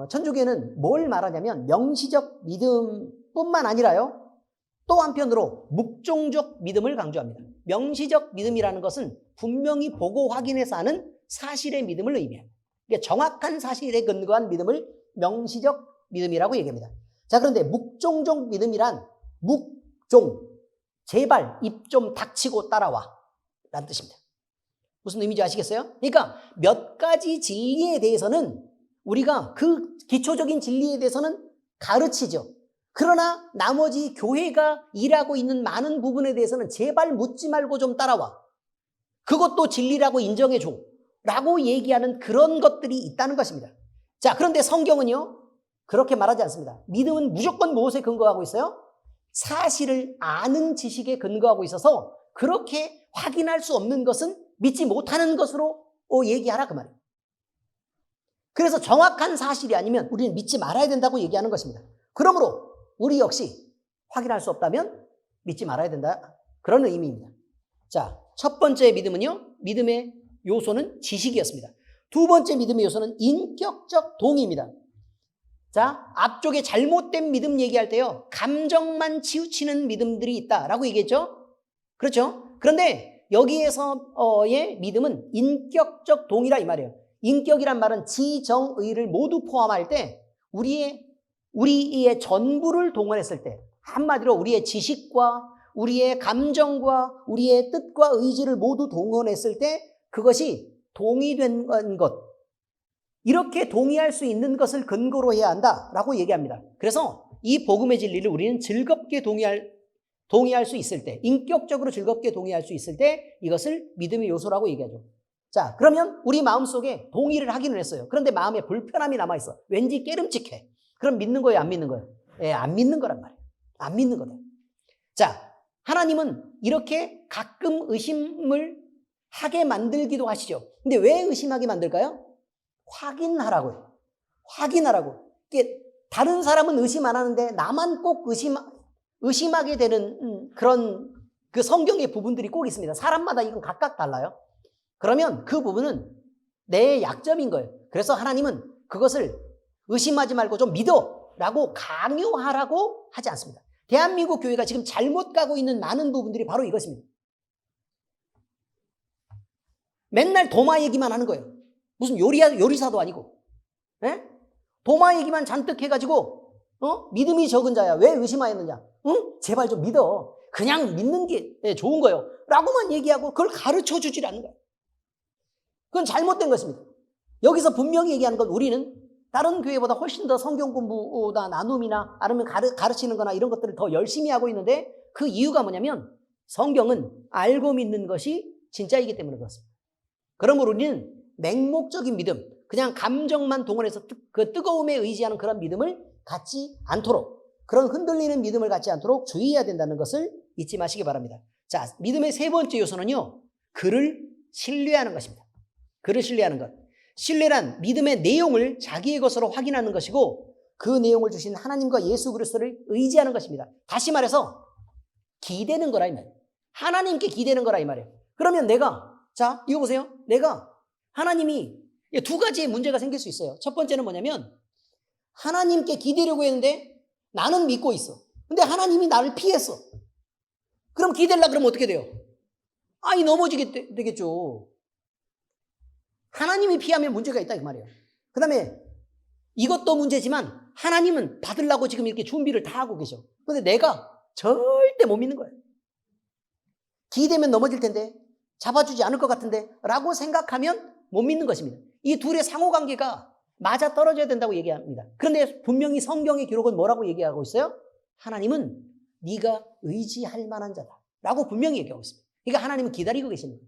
천주교회는 뭘 말하냐면 명시적 믿음뿐만 아니라요, 또 한편으로 묵종적 믿음을 강조합니다. 명시적 믿음이라는 것은 분명히 보고 확인해서 하는 사실의 믿음을 의미합니다. 그러니까 정확한 사실에 근거한 믿음을 명시적 믿음이라고 얘기합니다. 자, 그런데 묵종적 믿음이란, 묵종, 제발 입 좀 닥치고 따라와 라는 뜻입니다. 무슨 의미인지 아시겠어요? 그러니까 몇 가지 진리에 대해서는 우리가 그 기초적인 진리에 대해서는 가르치죠. 그러나 나머지 교회가 일하고 있는 많은 부분에 대해서는 제발 묻지 말고 좀 따라와. 그것도 진리라고 인정해줘. 라고 얘기하는 그런 것들이 있다는 것입니다. 자, 그런데 성경은요, 그렇게 말하지 않습니다. 믿음은 무조건 무엇에 근거하고 있어요? 사실을 아는 지식에 근거하고 있어서 그렇게 확인할 수 없는 것은 믿지 못하는 것으로 얘기하라 그 말이에요. 그래서 정확한 사실이 아니면 우리는 믿지 말아야 된다고 얘기하는 것입니다. 그러므로 우리 역시 확인할 수 없다면 믿지 말아야 된다. 그런 의미입니다. 자, 첫 번째 믿음은요, 믿음의 요소는 지식이었습니다. 두 번째 믿음의 요소는 인격적 동의입니다. 자, 앞쪽에 잘못된 믿음 얘기할 때요, 감정만 치우치는 믿음들이 있다라고 얘기했죠? 그렇죠? 그런데 여기에서의 믿음은 인격적 동의라 이 말이에요. 인격이란 말은 지정의를 모두 포함할 때 우리의 전부를 동원했을 때, 한마디로 우리의 지식과 우리의 감정과 우리의 뜻과 의지를 모두 동원했을 때 그것이 동의된 것, 이렇게 동의할 수 있는 것을 근거로 해야 한다라고 얘기합니다. 그래서 이 복음의 진리를 우리는 즐겁게 동의할 수 있을 때, 인격적으로 즐겁게 동의할 수 있을 때 이것을 믿음의 요소라고 얘기하죠. 자, 그러면 우리 마음속에 동의를 하기는 했어요. 그런데 마음에 불편함이 남아있어. 왠지 깨름직해. 그럼 믿는 거예요, 안 믿는 거예요? 예, 안 믿는 거란 말이에요. 안 믿는 거다. 자, 하나님은 이렇게 가끔 의심을 하게 만들기도 하시죠. 근데 왜 의심하게 만들까요? 확인하라고요. 확인하라고. 다른 사람은 의심 안 하는데 나만 꼭 의심하게 되는 그런 그 성경의 부분들이 꼭 있습니다. 사람마다 이건 각각 달라요. 그러면 그 부분은 내 약점인 거예요. 그래서 하나님은 그것을 의심하지 말고 좀 믿어 라고 강요하라고 하지 않습니다. 대한민국 교회가 지금 잘못 가고 있는 많은 부분들이 바로 이것입니다. 맨날 도마 얘기만 하는 거예요. 무슨 요리사도 아니고. 에? 도마 얘기만 잔뜩 해가지고 믿음이 적은 자야 왜 의심하였느냐. 제발 좀 믿어. 그냥 믿는 게 좋은 거예요 라고만 얘기하고 그걸 가르쳐주질 않는 거예요. 그건 잘못된 것입니다. 여기서 분명히 얘기하는 건 우리는 다른 교회보다 훨씬 더 성경 공부나 나눔이나 아니면 가르치는 거나 이런 것들을 더 열심히 하고 있는데 그 이유가 뭐냐면 성경은 알고 믿는 것이 진짜이기 때문에 그렇습니다. 그러므로 우리는 맹목적인 믿음, 그냥 감정만 동원해서 그 뜨거움에 의지하는 그런 믿음을 갖지 않도록, 그런 흔들리는 믿음을 갖지 않도록 주의해야 된다는 것을 잊지 마시기 바랍니다. 자, 믿음의 세 번째 요소는요, 그를 신뢰하는 것입니다. 그를 신뢰하는 것. 신뢰란 믿음의 내용을 자기의 것으로 확인하는 것이고 그 내용을 주신 하나님과 예수 그리스도를 의지하는 것입니다. 다시 말해서 기대는 거라 이 말이에요. 하나님께 기대는 거라 이 말이에요. 그러면 자, 이거 보세요. 하나님이 두 가지의 문제가 생길 수 있어요. 첫 번째는 뭐냐면 하나님께 기대려고 했는데 나는 믿고 있어. 근데 하나님이 나를 피했어. 그럼 기대려고 그러면 어떻게 돼요? 넘어지게 되겠죠. 하나님이 피하면 문제가 있다 이 말이에요. 그 다음에 이것도 문제지만 하나님은 받으려고 지금 이렇게 준비를 다 하고 계셔. 근데 내가 절대 못 믿는 거예요. 기대면 넘어질 텐데 잡아주지 않을 것 같은데 라고 생각하면 못 믿는 것입니다. 이 둘의 상호관계가 맞아 떨어져야 된다고 얘기합니다. 그런데 분명히 성경의 기록은 뭐라고 얘기하고 있어요? 하나님은 네가 의지할 만한 자다 라고 분명히 얘기하고 있습니다. 그러니까 하나님은 기다리고 계십니다.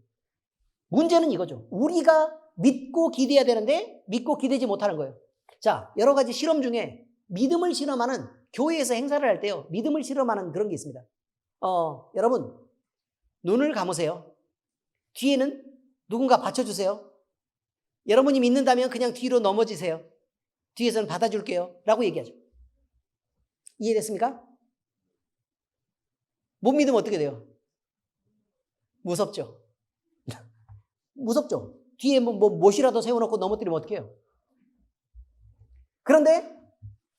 문제는 이거죠. 우리가 믿고 기대해야 되는데 믿고 기대지 못하는 거예요. 자, 여러 가지 실험 중에 믿음을 실험하는, 교회에서 행사를 할 때요, 믿음을 실험하는 그런 게 있습니다. 여러분 눈을 감으세요. 뒤에는 누군가 받쳐주세요. 여러분이 믿는다면 그냥 뒤로 넘어지세요. 뒤에서는 받아줄게요 라고 얘기하죠. 이해됐습니까? 못 믿으면 어떻게 돼요? 무섭죠. 무섭죠. 뒤에 못이라도 세워놓고 넘어뜨리면 어떻게 해요? 그런데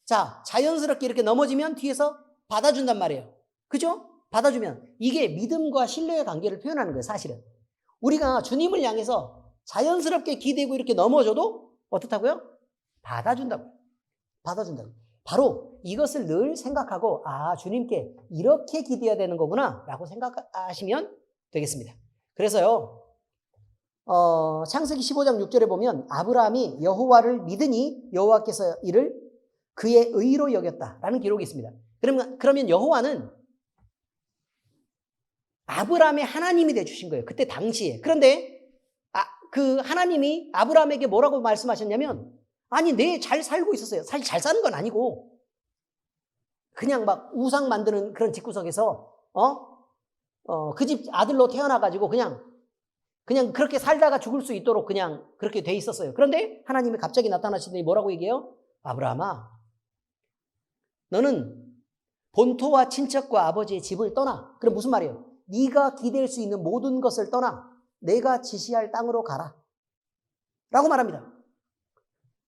자, 자연스럽게 이렇게 넘어지면 뒤에서 받아준단 말이에요. 그죠? 받아주면 이게 믿음과 신뢰의 관계를 표현하는 거예요. 사실은 우리가 주님을 향해서 자연스럽게 기대고 이렇게 넘어져도 어떻다고요? 받아준다고요. 바로 이것을 늘 생각하고 주님께 이렇게 기대해야 되는 거구나 라고 생각하시면 되겠습니다. 그래서요, 창세기 15장 6절에 보면 아브라함이 여호와를 믿으니 여호와께서 이를 그의 의로 여겼다라는 기록이 있습니다. 그러면 여호와는 아브라함의 하나님이 되어주신 거예요. 그때 당시에. 그런데 그 하나님이 아브라함에게 뭐라고 말씀하셨냐면, 아니 내 잘 살고 있었어요. 사실 잘 사는 건 아니고 그냥 막 우상 만드는 그런 집구석에서 그 집 아들로 태어나가지고 그냥 그렇게 살다가 죽을 수 있도록 그냥 그렇게 돼 있었어요. 그런데 하나님이 갑자기 나타나시더니 뭐라고 얘기해요? 아브라함아, 너는 본토와 친척과 아버지의 집을 떠나. 그럼 무슨 말이에요? 네가 기댈 수 있는 모든 것을 떠나 내가 지시할 땅으로 가라 라고 말합니다.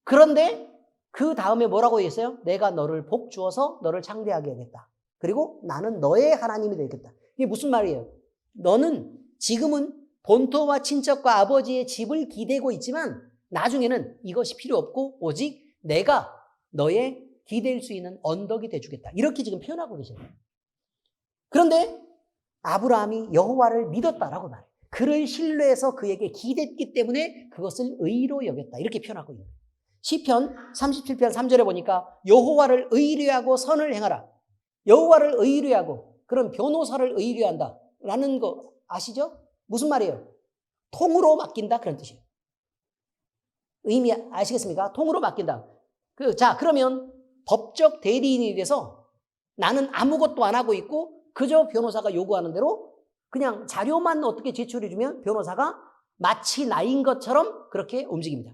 그런데 그 다음에 뭐라고 했어요? 내가 너를 복 주어서 너를 창대하게 하겠다. 그리고 나는 너의 하나님이 되겠다. 이게 무슨 말이에요? 너는 지금은 본토와 친척과 아버지의 집을 기대고 있지만 나중에는 이것이 필요 없고 오직 내가 너의 기댈 수 있는 언덕이 돼주겠다. 이렇게 지금 표현하고 계셔요. 그런데 아브라함이 여호와를 믿었다라고 말해요. 그를 신뢰해서 그에게 기댔기 때문에 그것을 의로 여겼다. 이렇게 표현하고 있는 거예요. 시편 37편 3절에 보니까 여호와를 의뢰하고 선을 행하라. 여호와를 의뢰하고, 그럼 변호사를 의뢰한다 라는 거 아시죠? 무슨 말이에요? 통으로 맡긴다 그런 뜻이에요. 의미 아시겠습니까? 통으로 맡긴다. 자, 그러면 법적 대리인이 돼서 나는 아무것도 안 하고 있고 그저 변호사가 요구하는 대로 그냥 자료만 어떻게 제출해주면 변호사가 마치 나인 것처럼 그렇게 움직입니다.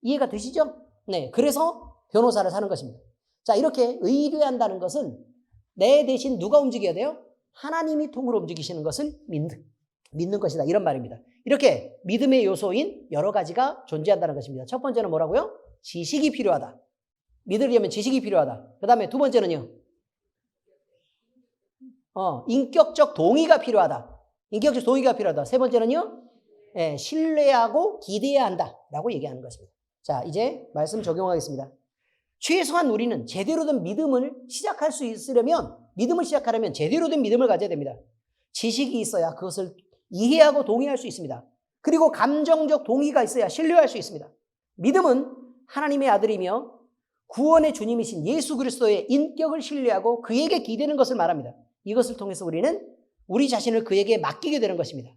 이해가 되시죠? 네, 그래서 변호사를 사는 것입니다. 자, 이렇게 의뢰한다는 것은 내 대신 누가 움직여야 돼요? 하나님이 통으로 움직이시는 것을 믿는 것이다. 이런 말입니다. 이렇게 믿음의 요소인 여러 가지가 존재한다는 것입니다. 첫 번째는 뭐라고요? 지식이 필요하다. 믿으려면 지식이 필요하다. 그 다음에 두 번째는요? 인격적 동의가 필요하다. 인격적 동의가 필요하다. 세 번째는요? 신뢰하고 기대해야 한다라고 얘기하는 것입니다. 자, 이제 말씀 적용하겠습니다. 최소한 우리는 제대로 된 믿음을 시작할 수 있으려면, 믿음을 시작하려면 제대로 된 믿음을 가져야 됩니다. 지식이 있어야 그것을 이해하고 동의할 수 있습니다. 그리고 감정적 동의가 있어야 신뢰할 수 있습니다. 믿음은 하나님의 아들이며 구원의 주님이신 예수 그리스도의 인격을 신뢰하고 그에게 기대는 것을 말합니다. 이것을 통해서 우리는 우리 자신을 그에게 맡기게 되는 것입니다.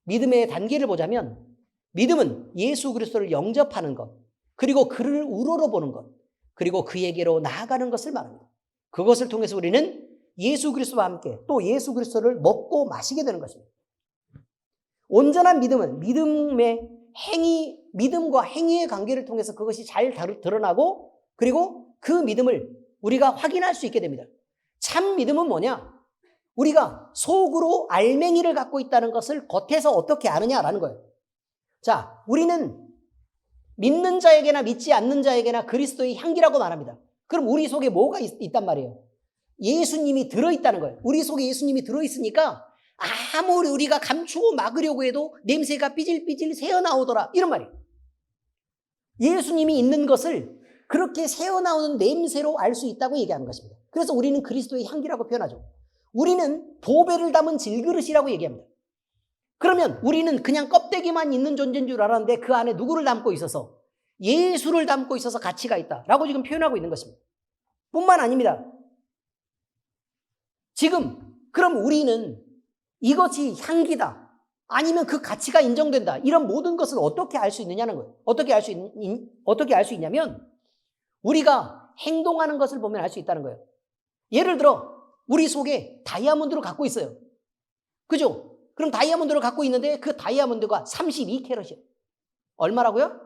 믿음의 단계를 보자면 믿음은 예수 그리스도를 영접하는 것, 그리고 그를 우러러보는 것, 그리고 그에게로 나아가는 것을 말합니다. 그것을 통해서 우리는 예수 그리스도와 함께 또 예수 그리스도를 먹고 마시게 되는 것입니다. 온전한 믿음은 믿음과 행위의 관계를 통해서 그것이 잘 드러나고, 그리고 그 믿음을 우리가 확인할 수 있게 됩니다. 참 믿음은 뭐냐? 우리가 속으로 알맹이를 갖고 있다는 것을 겉에서 어떻게 아느냐라는 거예요. 자, 우리는 믿는 자에게나 믿지 않는 자에게나 그리스도의 향기라고 말합니다. 그럼 우리 속에 뭐가 있단 말이에요? 예수님이 들어있다는 거예요. 우리 속에 예수님이 들어있으니까 아무리 우리가 감추고 막으려고 해도 냄새가 삐질삐질 새어나오더라, 이런 말이에요. 예수님이 있는 것을 그렇게 새어나오는 냄새로 알 수 있다고 얘기하는 것입니다. 그래서 우리는 그리스도의 향기라고 표현하죠. 우리는 보배를 담은 질그릇이라고 얘기합니다. 그러면 우리는 그냥 껍데기만 있는 존재인 줄 알았는데 그 안에 누구를 담고 있어서? 예수를 담고 있어서 가치가 있다라고 지금 표현하고 있는 것입니다. 뿐만 아닙니다. 지금 그럼 우리는 이것이 향기다, 아니면 그 가치가 인정된다, 이런 모든 것을 어떻게 알 수 있느냐는 거예요. 어떻게 알 수 있냐면 우리가 행동하는 것을 보면 알 수 있다는 거예요. 예를 들어 우리 속에 다이아몬드를 갖고 있어요. 그죠? 그럼 다이아몬드를 갖고 있는데 그 다이아몬드가 32캐럿이에요. 얼마라고요?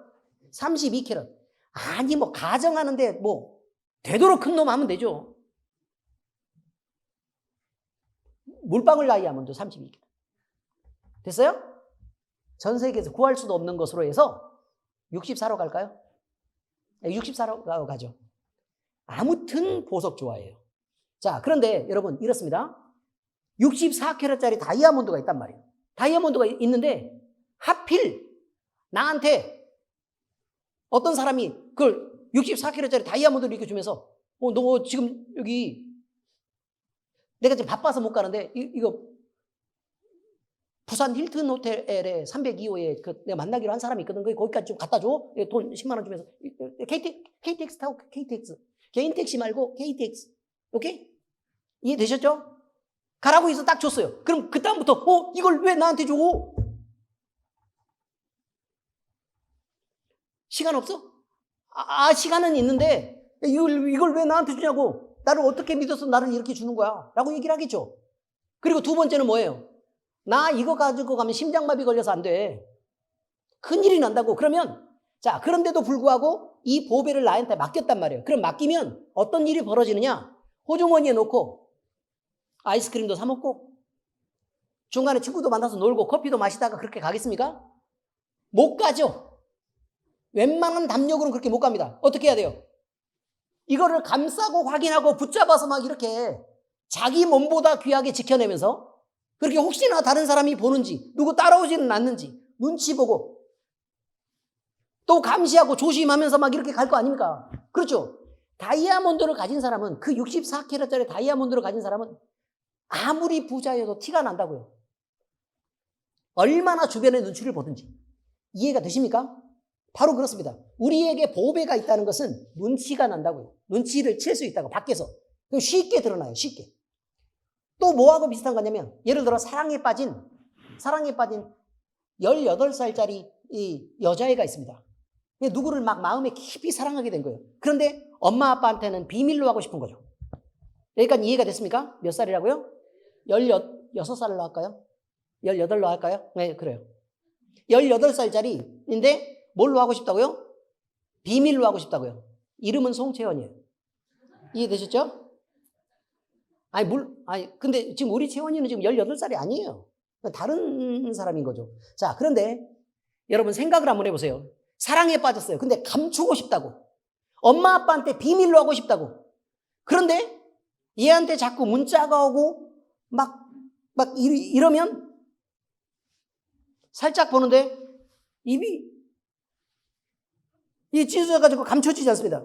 32캐럿. 아니 뭐 가정하는데 뭐 되도록 큰 놈 하면 되죠. 물방울 다이아몬드 32캐럿. 됐어요? 전 세계에서 구할 수도 없는 것으로 해서 64로 갈까요? 64로 가죠. 아무튼 보석 좋아해요. 자, 그런데 여러분 이렇습니다. 64캐럿짜리 다이아몬드가 있단 말이에요. 다이아몬드가 있는데 하필 나한테 어떤 사람이 그걸 64캐럿짜리 다이아몬드를 이렇게 주면서 너 지금 여기 내가 지금 바빠서 못 가는데 이거 부산 힐튼 호텔에 302호에 내가 만나기로 한 사람이 있거든. 거기까지 좀 갖다 줘. 돈 10만 원 주면서. KTX 타고 KTX. 개인 택시 말고 KTX. 오케이? 이해되셨죠? 가라고 해서 딱 줬어요. 그럼 그다음부터 이걸 왜 나한테 줘? 시간 없어? 시간은 있는데 이걸 왜 나한테 주냐고. 나를 어떻게 믿어서 나를 이렇게 주는 거야? 라고 얘기를 하겠죠. 그리고 두 번째는 뭐예요? 나 이거 가지고 가면 심장마비 걸려서 안 돼. 큰일이 난다고. 그러면 자, 그런데도 불구하고 이 보배를 나한테 맡겼단 말이에요. 그럼 맡기면 어떤 일이 벌어지느냐? 호주머니에 놓고 아이스크림도 사 먹고 중간에 친구도 만나서 놀고 커피도 마시다가 그렇게 가겠습니까? 못 가죠. 웬만한 담력으로는 그렇게 못 갑니다. 어떻게 해야 돼요? 이거를 감싸고 확인하고 붙잡아서 막 이렇게 자기 몸보다 귀하게 지켜내면서 그렇게 혹시나 다른 사람이 보는지 누구 따라오지는 않는지 눈치 보고 또 감시하고 조심하면서 막 이렇게 갈 거 아닙니까? 그렇죠? 다이아몬드를 가진 사람은 그 64캐럿짜리 다이아몬드를 가진 사람은 아무리 부자여도 티가 난다고요. 얼마나 주변의 눈치를 보든지. 이해가 되십니까? 바로 그렇습니다. 우리에게 보배가 있다는 것은 눈치가 난다고요. 눈치를 챌 수 있다고 밖에서. 쉽게 드러나요. 쉽게. 또 뭐하고 비슷한 거냐면 예를 들어 사랑에 빠진 18살짜리 이 여자애가 있습니다. 누구를 막 마음에 깊이 사랑하게 된 거예요. 그런데 엄마 아빠한테는 비밀로 하고 싶은 거죠. 여기까지 이해가 됐습니까? 몇 살이라고요? 16살로 할까요? 18로 할까요? 네, 그래요. 18살짜리인데 뭘로 하고 싶다고요? 비밀로 하고 싶다고요. 이름은 송채원이에요. 이해되셨죠? 근데 지금 우리 채원이는 지금 18살이 아니에요. 다른 사람인 거죠. 자, 그런데 여러분 생각을 한번 해보세요. 사랑에 빠졌어요. 근데 감추고 싶다고. 엄마 아빠한테 비밀로 하고 싶다고. 그런데 얘한테 자꾸 문자가 오고 이러면 살짝 보는데 입이 찢어져가지고 감춰지지 않습니다.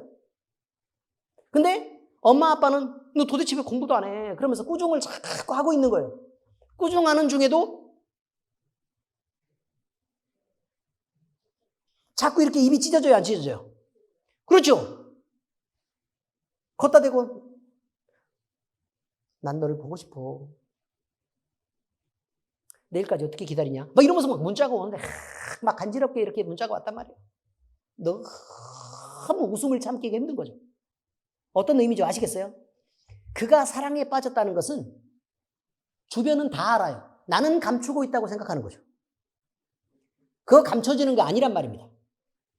근데 엄마 아빠는 너 도대체 왜 공부도 안 해? 그러면서 꾸중을 자꾸 하고 있는 거예요. 꾸중하는 중에도 자꾸 이렇게 입이 찢어져요, 안 찢어져요? 그렇죠? 걷다 대고 난 너를 보고 싶어. 내일까지 어떻게 기다리냐? 막 이러면서 막 문자가 오는데 막 간지럽게 이렇게 문자가 왔단 말이에요. 너무 웃음을 참기가 힘든 거죠. 어떤 의미죠? 아시겠어요? 그가 사랑에 빠졌다는 것은 주변은 다 알아요. 나는 감추고 있다고 생각하는 거죠. 그거 감춰지는 게 아니란 말입니다.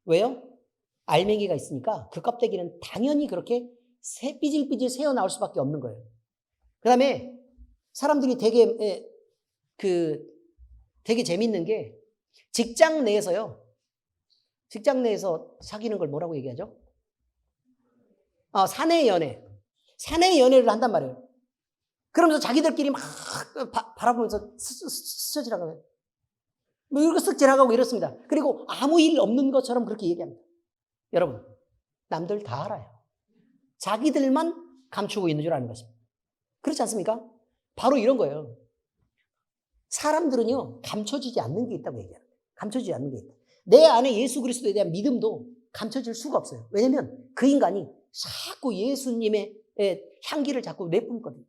왜요? 알맹이가 있으니까 그 껍데기는 당연히 그렇게 삐질삐질 새어나올 수밖에 없는 거예요. 그 다음에 사람들이 되게 재밌는 게 직장 내에서 사귀는 걸 뭐라고 얘기하죠? 사내 연애를 한단 말이에요. 그러면서 자기들끼리 막 바라보면서 스쳐지라고 해요. 뭐 이렇게 쓱 지나가고 이렇습니다. 그리고 아무 일 없는 것처럼 그렇게 얘기합니다. 여러분, 남들 다 알아요. 자기들만 감추고 있는 줄 아는 것입니다. 그렇지 않습니까? 바로 이런 거예요. 사람들은요, 감춰지지 않는 게 있다고 얘기해요. 감춰지지 않는 게 있다. 내 안에 예수 그리스도에 대한 믿음도 감춰질 수가 없어요. 왜냐면 그 인간이 자꾸 예수님의 향기를 자꾸 내뿜거든요.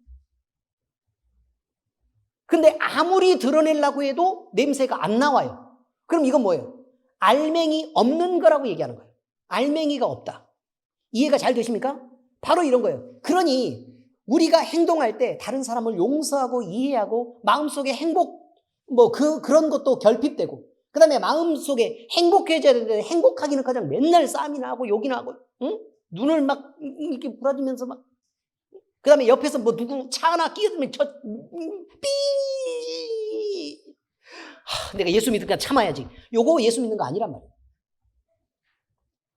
근데 아무리 드러내려고 해도 냄새가 안 나와요. 그럼 이건 뭐예요? 알맹이 없는 거라고 얘기하는 거예요. 알맹이가 없다. 이해가 잘 되십니까? 바로 이런 거예요. 그러니 우리가 행동할 때 다른 사람을 용서하고 이해하고 마음속에 행복, 그런 것도 결핍되고, 그 다음에 마음속에 행복해져야 되는데 행복하기는 가장 맨날 싸움이나 하고 욕이나 하고, 응? 눈을 막 이렇게 부라지면서 막, 그 다음에 옆에서 누구 차 하나 끼어들면 내가 예수 믿으니까 참아야지. 요거 예수 믿는 거 아니란 말이에요.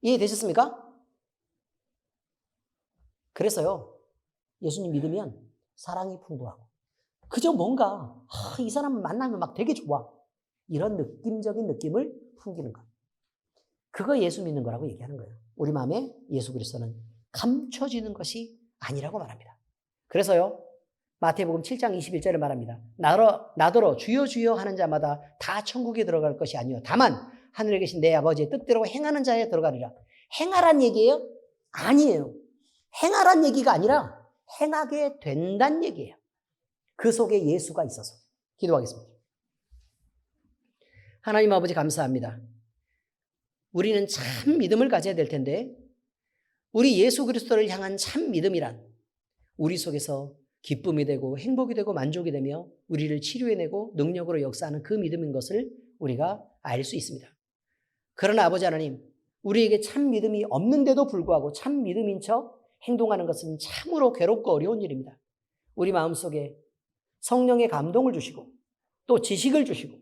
이해되셨습니까? 그래서요, 예수님 믿으면 사랑이 풍부하고, 그저 뭔가, 이 사람 만나면 막 되게 좋아. 이런 느낌적인 느낌을 풍기는 것. 그거 예수 믿는 거라고 얘기하는 거예요. 우리 마음에 예수 그리스도는 감춰지는 것이 아니라고 말합니다. 그래서요, 마태복음 7장 21절에 말합니다. 나더러 주여 주여 하는 자마다 다 천국에 들어갈 것이 아니요 다만 하늘에 계신 내 아버지의 뜻대로 행하는 자에 들어가리라. 행하란 얘기예요? 아니에요. 행하란 얘기가 아니라 행하게 된다는 얘기예요. 그 속에 예수가 있어서. 기도하겠습니다. 하나님 아버지 감사합니다. 우리는 참 믿음을 가져야 될 텐데 우리 예수 그리스도를 향한 참 믿음이란 우리 속에서 기쁨이 되고 행복이 되고 만족이 되며 우리를 치료해내고 능력으로 역사하는 그 믿음인 것을 우리가 알 수 있습니다. 그러나 아버지 하나님, 우리에게 참 믿음이 없는데도 불구하고 참 믿음인 척 행동하는 것은 참으로 괴롭고 어려운 일입니다. 우리 마음속에 성령의 감동을 주시고 또 지식을 주시고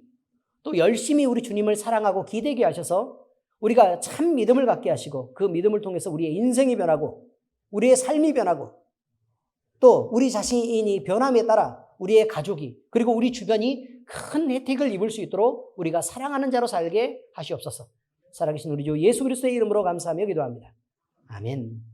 또 열심히 우리 주님을 사랑하고 기대게 하셔서 우리가 참 믿음을 갖게 하시고 그 믿음을 통해서 우리의 인생이 변하고 우리의 삶이 변하고 또 우리 자신이 변함에 따라 우리의 가족이 그리고 우리 주변이 큰 혜택을 입을 수 있도록 우리가 사랑하는 자로 살게 하시옵소서. 살아계신 우리 주 예수 그리스도의 이름으로 감사하며 기도합니다. 아멘.